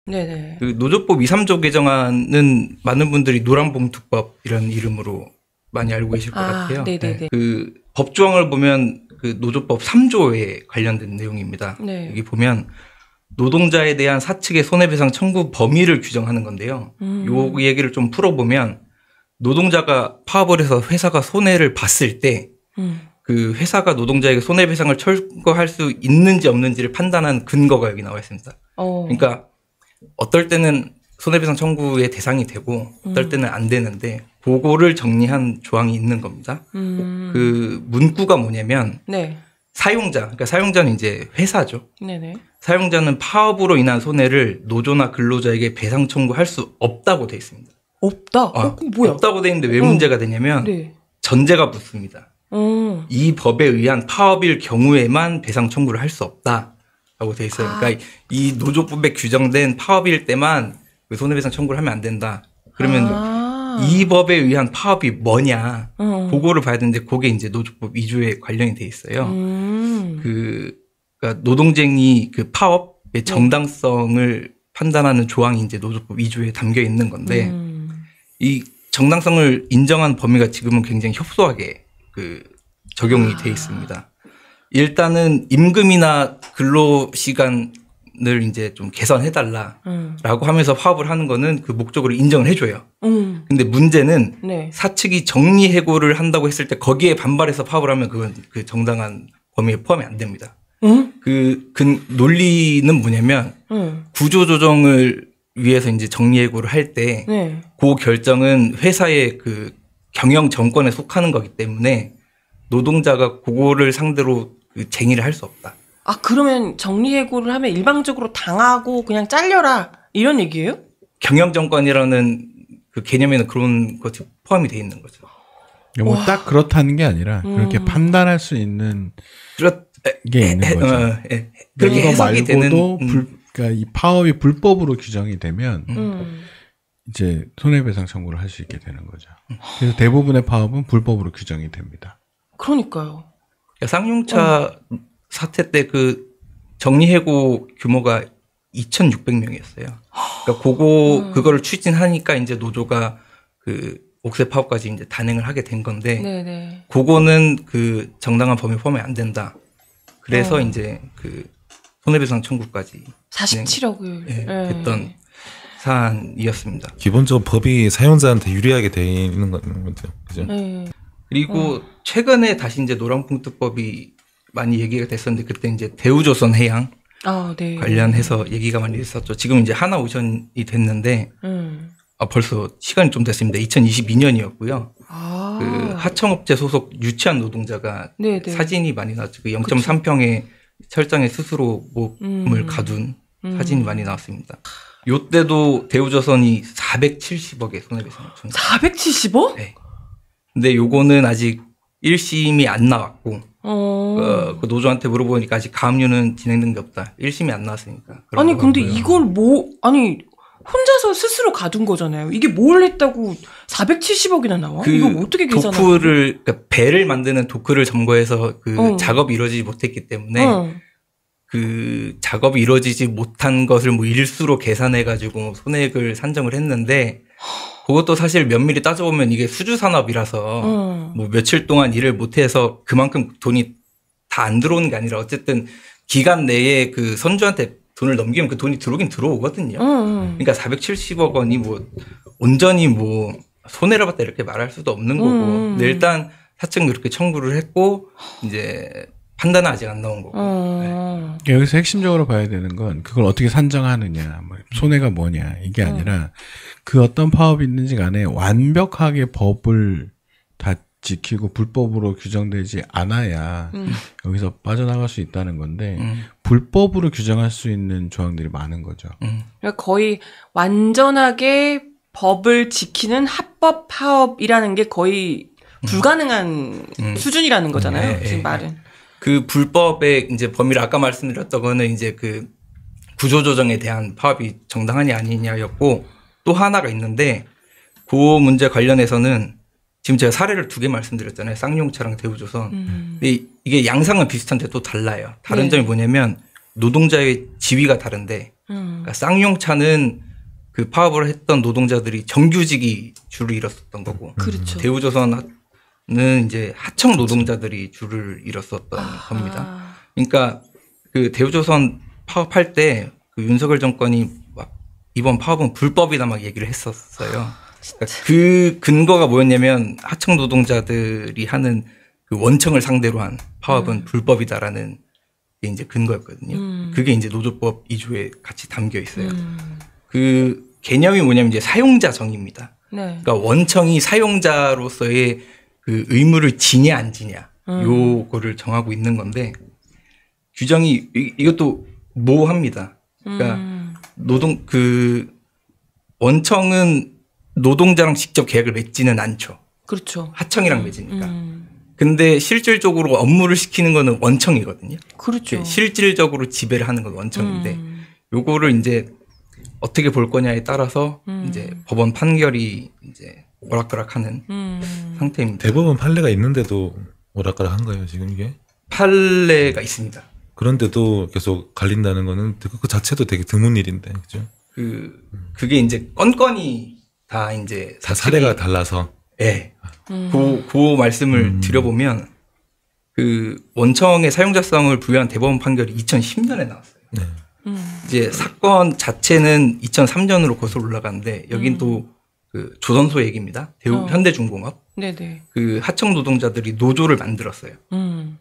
네네. 그 노조법 2, 3조 개정안은 많은 분들이 노란봉투법이라는 이름으로 많이 알고 계실 것 같아요. 네네네. 네. 그 법조항을 보면 그 노조법 3조에 관련된 내용입니다. 네. 여기 보면 노동자에 대한 사측의 손해배상 청구 범위를 규정하는 건데요. 요 얘기를 좀 풀어보면 노동자가 파업을 해서 회사가 손해를 봤을 때 그 회사가 노동자에게 손해배상을 청구할 수 있는지 없는지를 판단한 근거가 여기 나와 있습니다. 그러니까 어떨 때는 손해배상 청구의 대상이 되고 어떨 때는 안 되는데 그거를 정리한 조항이 있는 겁니다. 그 문구가 뭐냐면 네. 사용자, 그러니까 사용자는 이제 회사죠. 네네. 사용자는 파업으로 인한 손해를 노조나 근로자에게 배상 청구할 수 없다고 돼 있습니다. 없다? 뭐야? 없다고 돼 있는데 왜 문제가 되냐면 네. 전제가 붙습니다. 이 법에 의한 파업일 경우에만 배상 청구를 할 수 없다라고 돼 있어요. 그러니까 이 노조법에 규정된 파업일 때만 그 손해배상 청구를 하면 안 된다. 그러면 이 법에 의한 파업이 뭐냐, 그거를 봐야 되는데 그게 이제 노조법 2조에 관련이 돼 있어요. 그러니까 노동쟁이 그 파업의 정당성을 판단하는 조항이 이제 노조법 2조에 담겨 있는 건데 이 정당성을 인정한 범위가 지금은 굉장히 협소하게 그 적용이 돼 있습니다. 일단은 임금이나 근로시간을 이제 좀 개선해달라라고 하면서 파업을 하는 거는 그 목적으로 인정을 해줘요. 근데 문제는 네. 사측이 정리해고를 한다고 했을 때 거기에 반발해서 파업을 하면 그건 그 정당한 범위에 포함이 안 됩니다. 그 논리는 뭐냐면 구조조정을 위해서 이제 정리해고를 할 때 네. 그 결정은 회사의 그 경영 정권에 속하는 거기 때문에 노동자가 그거를 상대로 그 쟁의를 할 수 없다. 그러면 정리해고를 하면 일방적으로 당하고 그냥 잘려라 이런 얘기예요? 경영 정권이라는 그 개념에는 그런 것이 포함이 돼 있는 거죠. 뭐 딱 그렇다는 게 아니라 그렇게 판단할 수 있는 게 있는 거죠. 그렇게 그거 해석이 말고도 되는 그러니까 이 파업이 불법으로 규정이 되면 이제 손해배상 청구를 할 수 있게 되는 거죠. 그래서 대부분의 파업은 불법으로 규정이 됩니다. 그러니까요. 쌍용차 사태 때 그 정리해고 규모가 2,600명이었어요. 그러니까 그거를 추진하니까 이제 노조가 그 옥새 파업까지 이제 단행을 하게 된 건데, 네네. 그거는 그 정당한 범위 포함이 안 된다. 그래서 이제 그 손해배상 청구까지 47억을 했던 사안이었습니다. 기본적으로 법이 사용자한테 유리하게 돼 있는 거죠. 그죠? 그리고 최근에 다시 이제 노란봉투법이 많이 얘기가 됐었는데 그때 이제 대우조선 해양 네. 관련해서 얘기가 많이 있었죠. 지금 이제 하나오션이 됐는데 벌써 시간이 좀 됐습니다. 2022년이었고요. 그 하청업체 소속 유치한 노동자가 네네. 사진이 많이 나왔죠. 그 0.3평의 철장에 스스로 몸을 가둔 사진이 많이 나왔습니다. 요때도 대우조선이 470억의 손해배상을 준 470억? 네. 근데 요거는 아직 1심이 안 나왔고 그 노조한테 물어보니까 아직 가압류는 진행된 게 없다. 1심이 안 나왔으니까. 아니 근데 이걸 혼자서 스스로 가둔 거잖아요. 이게 뭘 했다고 470억이나 나와? 그 이거 어떻게 계산하는 도크를 그러니까 배를 만드는 도크를 점거해서 그 작업이 이루어지지 못했기 때문에 그 작업이 이루어지지 못한 것을 뭐 일수로 계산해 가지고 손해액을 산정을 했는데 그것도 사실 면밀히 따져보면 이게 수주 산업이라서 뭐 며칠 동안 일을 못해서 그만큼 돈이 다 안 들어오는 게 아니라 어쨌든 기간 내에 그 선주한테 돈을 넘기면 그 돈이 들어오긴 들어오거든요. 그러니까 470억 원이 뭐 온전히 뭐 손해를 봤다 이렇게 말할 수도 없는 거고. 근데 일단 사측은 그렇게 청구를 했고 이제 판단은 아직 안 나온 거고. 네. 여기서 핵심적으로 봐야 되는 건 그걸 어떻게 산정하느냐, 뭐 손해가 뭐냐 이게 아니라 그 어떤 파업이 있는지 간에 완벽하게 법을 다 지키고 불법으로 규정되지 않아야 여기서 빠져나갈 수 있다는 건데 불법으로 규정할 수 있는 조항들이 많은 거죠. 그러니까 거의 완전하게 법을 지키는 합법 파업이라는 게 거의 불가능한 수준이라는 거잖아요. 네, 지금 네. 말은. 그 불법의 이제 범위를 아까 말씀드렸던 거는 이제 그 구조조정에 대한 파업이 정당하냐 아니냐였고 또 하나가 있는데 그 문제 관련해서는 지금 제가 사례를 2개 말씀드렸잖아요. 쌍용차랑 대우조선. 근데 이게 양상은 비슷한데 또 달라요. 다른 네. 점이 뭐냐면 노동자의 지위가 다른데 그러니까 쌍용차는 그 파업을 했던 노동자들이 정규직이 줄을 잃었었던 거고 그렇죠. 대우조선은 이제 하청 노동자들이 줄을 잃었었던 겁니다. 그러니까 그 대우조선 파업할 때 그 윤석열 정권이 막 이번 파업은 불법이다 막 얘기를 했었어요. 그러니까 그 근거가 뭐였냐면 하청 노동자들이 하는 그 원청을 상대로 한 파업은 불법이다라는 게 이제 근거였거든요. 그게 이제 노조법 2조에 같이 담겨 있어요. 그 개념이 뭐냐면 이제 사용자 정의입니다. 네. 그러니까 원청이 사용자로서의 그 의무를 지냐 안 지냐 요거를 정하고 있는 건데 규정이 이것도 모호합니다. 그러니까 원청은 노동자랑 직접 계약을 맺지는 않죠. 그렇죠. 하청이랑 맺으니까. 근데 실질적으로 업무를 시키는 거는 원청이거든요. 그렇죠. 실질적으로 지배를 하는 건 원청인데 요거를 이제 어떻게 볼 거냐에 따라서 이제 법원 판결이 이제 오락가락하는 상태입니다. 대법원 판례가 있는데도 오락가락한 거예요 지금 이게? 판례가 있습니다. 그런데도 계속 갈린다는 거는 그 자체도 되게 드문 일인데, 그죠? 그게 이제 건건이 다 이제 다 사례가 달라서. 네. 그 말씀을 드려보면 그 원청의 사용자성을 부여한 대법원 판결이 2010년에 나왔어요. 네. 이제 사건 자체는 2003년으로 거슬러 올라가는데 여긴 또 그 조선소 얘기입니다. 현대중공업. 네네. 그 하청 노동자들이 노조를 만들었어요.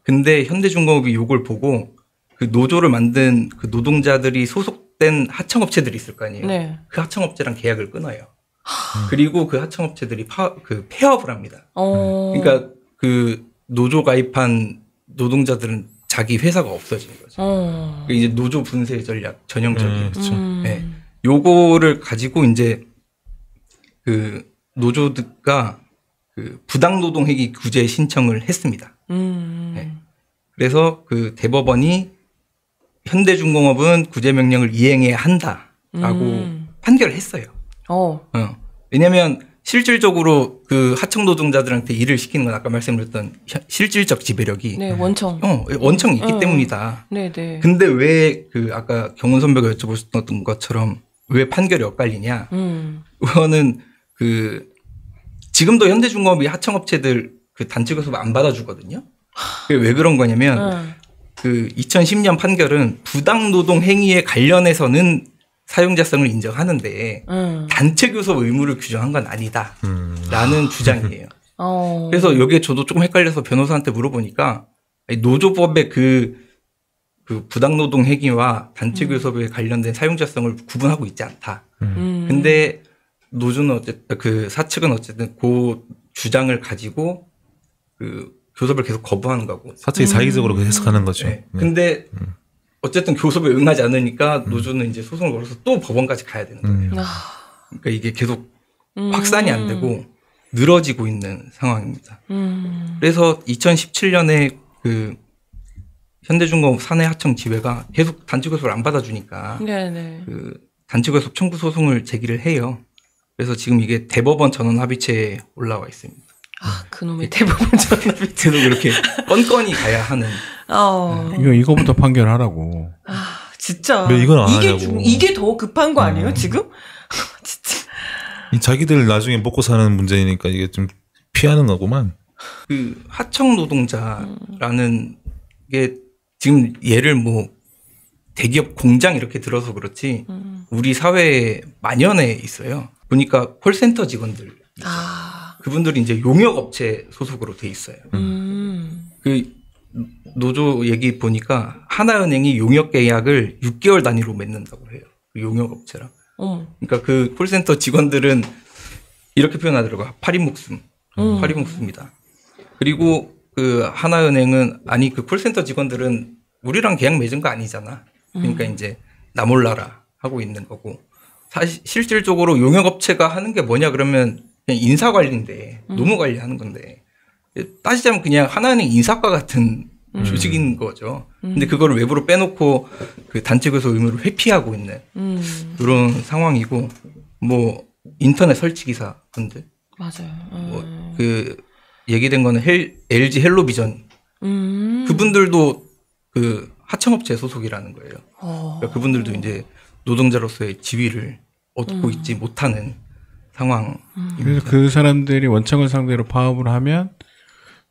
근데 현대중공업이 요걸 보고 그 노조를 만든 그 노동자들이 소속된 하청업체들이 있을 거 아니에요. 네. 그 하청업체랑 계약을 끊어요. 그리고 그 하청업체들이 폐업을 합니다. 그러니까 그 노조 가입한 노동자들은 자기 회사가 없어지는 거죠. 이제 노조 분쇄 전략 전형적인. 그렇죠. 네. 요거를 가지고 이제 그 노조가 그 부당노동행위 구제 신청을 했습니다. 네. 그래서 그 대법원이 현대중공업은 구제 명령을 이행해야 한다라고 판결을 했어요. 왜냐하면 실질적으로 그 하청 노동자들한테 일을 시키는 건 아까 말씀드렸던 실질적 지배력이 네, 원청. 원청이 있기 때문이다. 네네. 근데 왜 그 아까 경훈 선배가 여쭤보셨던 것처럼 왜 판결이 엇갈리냐? 그거는 그 지금도 현대중공업이 하청업체들 그 단체교섭 안 받아주거든요. 그게 왜 그런 거냐면 그 2010년 판결은 부당노동 행위에 관련해서는 사용자성을 인정하는데 단체 교섭 의무를 규정한 건 아니다라는 주장이에요. 그래서 여기에 저도 조금 헷갈려서 변호사한테 물어보니까 노조법의 그 부당노동 행위와 단체 교섭에 관련된 사용자성을 구분하고 있지 않다. 근데 노조는 어쨌든 그 사측은 어쨌든 그 주장을 가지고 그 교섭을 계속 거부하는 거고. 사측이 자의적으로 해석하는 거죠. 네. 근데 어쨌든 교섭에 응하지 않으니까 노조는 이제 소송을 걸어서 또 법원까지 가야 되는 거예요. 그러니까 이게 계속 확산이 안 되고 늘어지고 있는 상황입니다. 그래서 2017년에 그 현대중공업 사내하청 지회가 계속 단체교섭을 안 받아주니까 네네. 그 단체교섭 청구 소송을 제기를 해요. 그래서 지금 이게 대법원 전원 합의체에 올라와 있습니다. 그놈의 대법원 전원 합의체. 계속 이렇게 건건이 가야 하는. 이거부터 판결하라고. 진짜. 왜 이건 안 하냐고. 이게 더 급한 거 아니에요, 지금? 진짜. 이 자기들 나중에 먹고 사는 문제니까 이게 좀 피하는 거구만. 그 하청 노동자라는 게 지금 예를 뭐 대기업 공장 이렇게 들어서 그렇지 우리 사회에 만연해 있어요. 보니까 콜센터 직원들. 그분들이 이제 용역업체 소속으로 돼 있어요. 그 노조 얘기 보니까 하나은행이 용역 계약을 6개월 단위로 맺는다고 해요. 그 용역업체랑. 그러니까 그 콜센터 직원들은 이렇게 표현하더라고요. 파리 목숨. 파리 목숨이다. 그리고 그 하나은행은 아니 그 콜센터 직원들은 우리랑 계약 맺은 거 아니잖아. 그러니까 이제 나 몰라라 하고 있는 거고. 사실 실질적으로 용역업체가 하는 게 뭐냐 그러면 그냥 인사관리인데 노무관리하는 건데 따지자면 그냥 하나은행 인사과 같은 조직인 거죠. 근데 그거를 외부로 빼놓고 그 단체교섭 의무를 회피하고 있는 그런 상황이고 뭐 인터넷 설치기사 분들 맞아요. 뭐 그 얘기된 거는 LG 헬로비전 그분들도 그 하청업체 소속이라는 거예요. 그러니까 그분들도 이제 노동자로서의 지위를 얻고 있지 못하는 상황. 그래서 그 사람들이 원청을 상대로 파업을 하면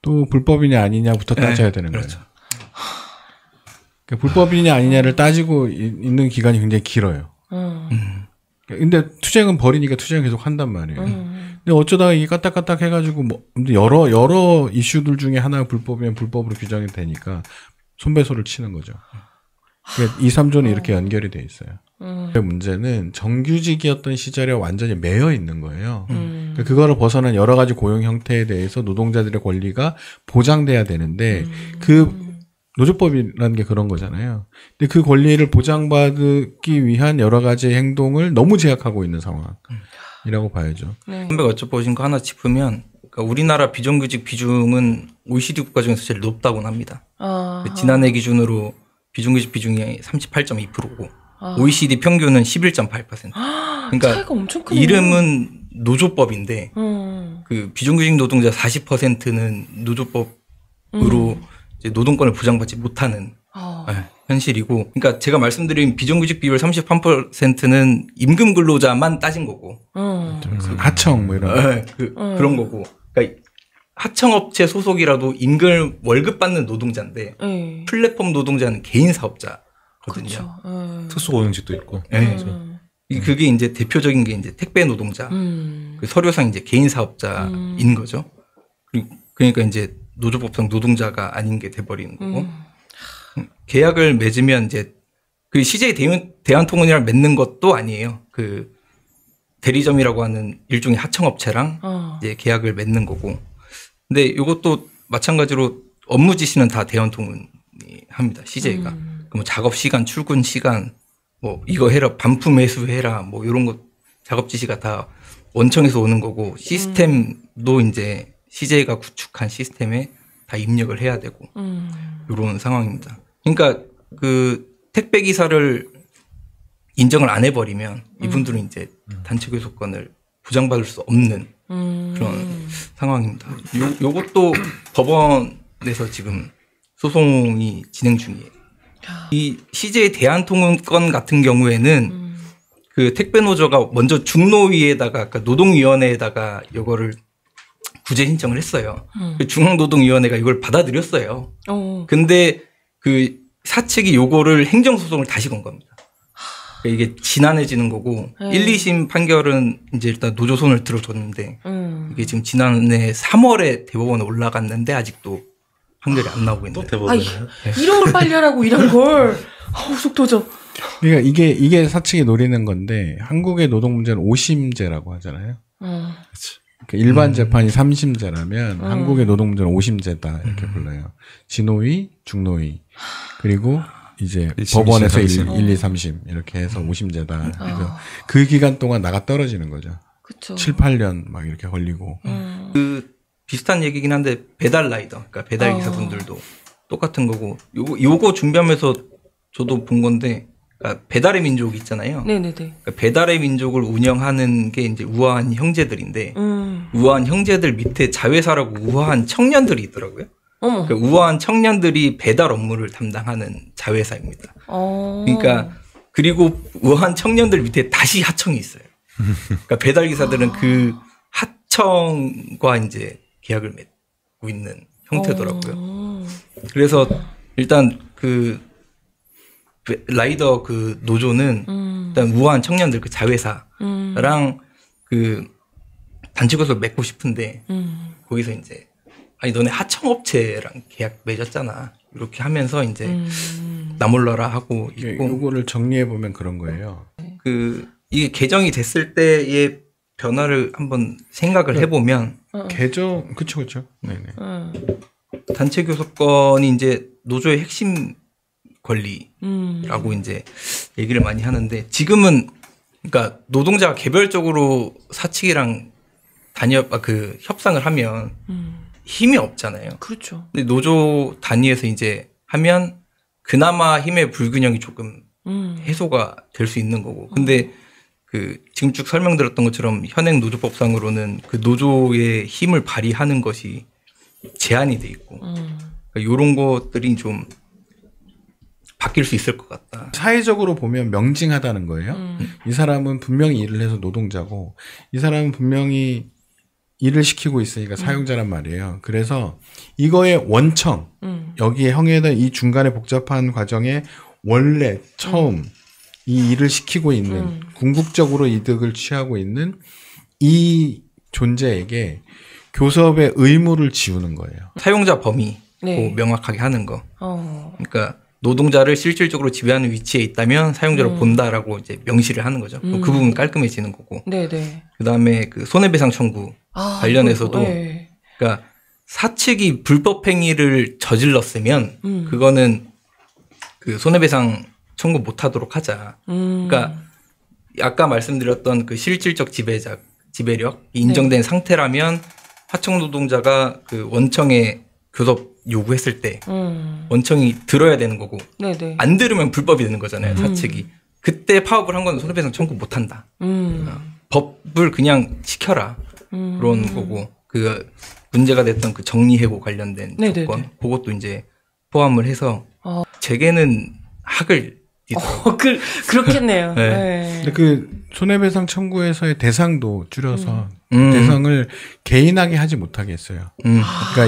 또 불법이냐 아니냐부터 따져야 되는 그렇죠. 거예요. 그러니까 불법이냐 아니냐를 따지고 있는 기간이 굉장히 길어요. 근데 투쟁은 벌이니까 투쟁을 계속 한단 말이에요. 근데 어쩌다가 이게 까딱까딱 해가지고 뭐 여러 이슈들 중에 하나가 불법이면 불법으로 규정이 되니까 손배소를 치는 거죠. 그러니까 2, 3조는 이렇게 연결이 돼 있어요. 그 문제는 정규직이었던 시절에 완전히 매여 있는 거예요. 그러니까 그거를 벗어난 여러 가지 고용 형태에 대해서 노동자들의 권리가 보장돼야 되는데 그 노조법이라는 게 그런 거잖아요. 근데 그 권리를 보장받기 위한 여러 가지 행동을 너무 제약하고 있는 상황이라고 봐야죠. 선배가 여쭤보신 거 하나 짚으면 그러니까 우리나라 비정규직 비중은 OECD 국가 중에서 제일 높다고 합니다. 지난해 기준으로 비정규직 비중이 38.2%고 OECD 평균은 11.8%. 그러니까 차이가 엄청 크네요. 이름은 노조법인데 그 비정규직 노동자 40%는 노조법으로 이제 노동권을 보장받지 못하는 현실이고, 그러니까 제가 말씀드린 비정규직 비율 33%는 임금 근로자만 따진 거고, 하청 뭐 이런 그런 거고, 그러니까 하청업체 소속이라도 임금 월급 받는 노동자인데 플랫폼 노동자는 개인 사업자거든요. 특수고용직도 있고. 그게 이제 대표적인 게 이제 택배 노동자, 그 서류상 이제 개인 사업자인 거죠. 그러니까 이제 노조법상 노동자가 아닌 게 돼버리는 거고, 계약을 맺으면 이제 그 CJ 대한통운이랑 맺는 것도 아니에요. 그 대리점이라고 하는 일종의 하청업체랑 이제 계약을 맺는 거고, 근데 이것도 마찬가지로 업무 지시는 다 대한통운이 합니다. CJ가. 뭐 작업 시간, 출근 시간, 뭐 이거 해라, 반품 회수해라, 뭐 이런 거 작업 지시가 다 원청에서 오는 거고, 시스템도 이제 CJ가 구축한 시스템에 다 입력을 해야 되고 이런 상황입니다. 그러니까 그 택배 기사를 인정을 안 해버리면 이분들은 이제 단체 교섭권을 보장받을 수 없는 그런 상황입니다. 요것도 법원에서 지금 소송이 진행 중이에요. 이 CJ 대한통운 건 같은 경우에는 그 택배 노조가 먼저 중노위에다가, 그러니까 노동위원회에다가 이거를 구제 신청을 했어요. 중앙노동위원회가 이걸 받아들였어요. 근데 그 사측이 요거를 행정소송을 다시 건 겁니다. 그러니까 이게 지난해지는 거고, 1, 2심 판결은 이제 일단 노조 손을 들어줬는데, 이게 지금 지난해 3월에 대법원에 올라갔는데 아직도 판결이 안 나오고 있는. 또 대법원에. 이런 걸 빨리 하라고 이런 걸. 속 터져. 그러니까 이게 사측이 노리는 건데, 한국의 노동 문제는 5심제라고 하잖아요. 그러니까 일반 재판이 3심제라면 한국의 노동 문제는 5심제다 이렇게 불러요. 진노위, 중노위, 그리고 이제 1심, 법원에서 2심, 1, 2, 3심 이렇게 해서 5심제다. 그래서 그 기간 동안 나가 떨어지는 거죠. 그쵸. 7, 8년 막 이렇게 걸리고. 그 비슷한 얘기긴 한데 배달 라이더, 그러니까 배달 기사분들도 똑같은 거고, 요거 준비하면서 저도 본 건데, 그러니까 배달의 민족 있잖아요. 네네네. 그러니까 배달의 민족을 운영하는 게 이제 우아한 형제들인데, 우아한 형제들 밑에 자회사라고 우아한 청년들이 있더라고요. 그러니까 우아한 청년들이 배달 업무를 담당하는 자회사입니다. 그러니까 그리고 우아한 청년들 밑에 다시 하청이 있어요. 그러니까 배달 기사들은 그 하청과 이제 계약을 맺고 있는 형태더라고요. 그래서 일단 그 라이더 그 노조는 일단 우아한 청년들 그 자회사랑 그 단체 교섭을 맺고 싶은데 거기서 이제 아니 너네 하청업체랑 계약 맺었잖아 이렇게 하면서 이제 나몰라라 하고 있고, 요거를 정리해 보면 그런 거예요. 그 이게 개정이 됐을 때의 변화를 한번 생각을 해보면 개정 그쵸. 네네. 단체 교섭권이 이제 노조의 핵심 권리라고 이제 얘기를 많이 하는데, 지금은 그러니까 노동자가 개별적으로 사측이랑 그 협상을 하면 힘이 없잖아요. 그렇죠. 근데 노조 단위에서 이제 하면 그나마 힘의 불균형이 조금 해소가 될 수 있는 거고. 근데 그 지금 쭉 설명드렸던 것처럼 현행 노조법상으로는 그 노조의 힘을 발휘하는 것이 제한이 돼 있고, 그러니까 이런 것들이 좀 바뀔 수 있을 것 같다. 사회적으로 보면 명징하다는 거예요. 이 사람은 분명히 일을 해서 노동자고 이 사람은 분명히 일을 시키고 있으니까 사용자란 말이에요. 그래서 이거의 원청 여기에 형해다 이 중간에 복잡한 과정에 원래 처음 이 일을 시키고 있는 궁극적으로 이득을 취하고 있는 이 존재에게 교섭의 의무를 지우는 거예요. 사용자 범위 네. 명확하게 하는 거. 그러니까 노동자를 실질적으로 지배하는 위치에 있다면 사용자로 본다라고 이제 명시를 하는 거죠. 그 부분 깔끔해지는 거고. 네네. 그다음에 그 손해배상 청구 관련해서도 네. 그러니까 사측이 불법 행위를 저질렀으면 그거는 그 손해배상 청구 못하도록 하자. 그러니까 아까 말씀드렸던 그 실질적 지배력이 인정된 상태라면 하청 노동자가 그 원청에 교섭 요구했을 때 원청이 들어야 되는 거고 네네. 안 들으면 불법이 되는 거잖아요. 사측이. 그때 파업을 한 건 손해배상 청구 못한다. 법을 그냥 지켜라. 그런 거고 그 문제가 됐던 그 정리해고 관련된 네네네. 조건 그것도 이제 포함을 해서 재계는 학을 띠더라고요. 그렇겠네요. 네. 네. 근데 그 손해배상 청구에서의 대상도 줄여서 대상을 개인하게 하지 못하게 했어요. 그러니까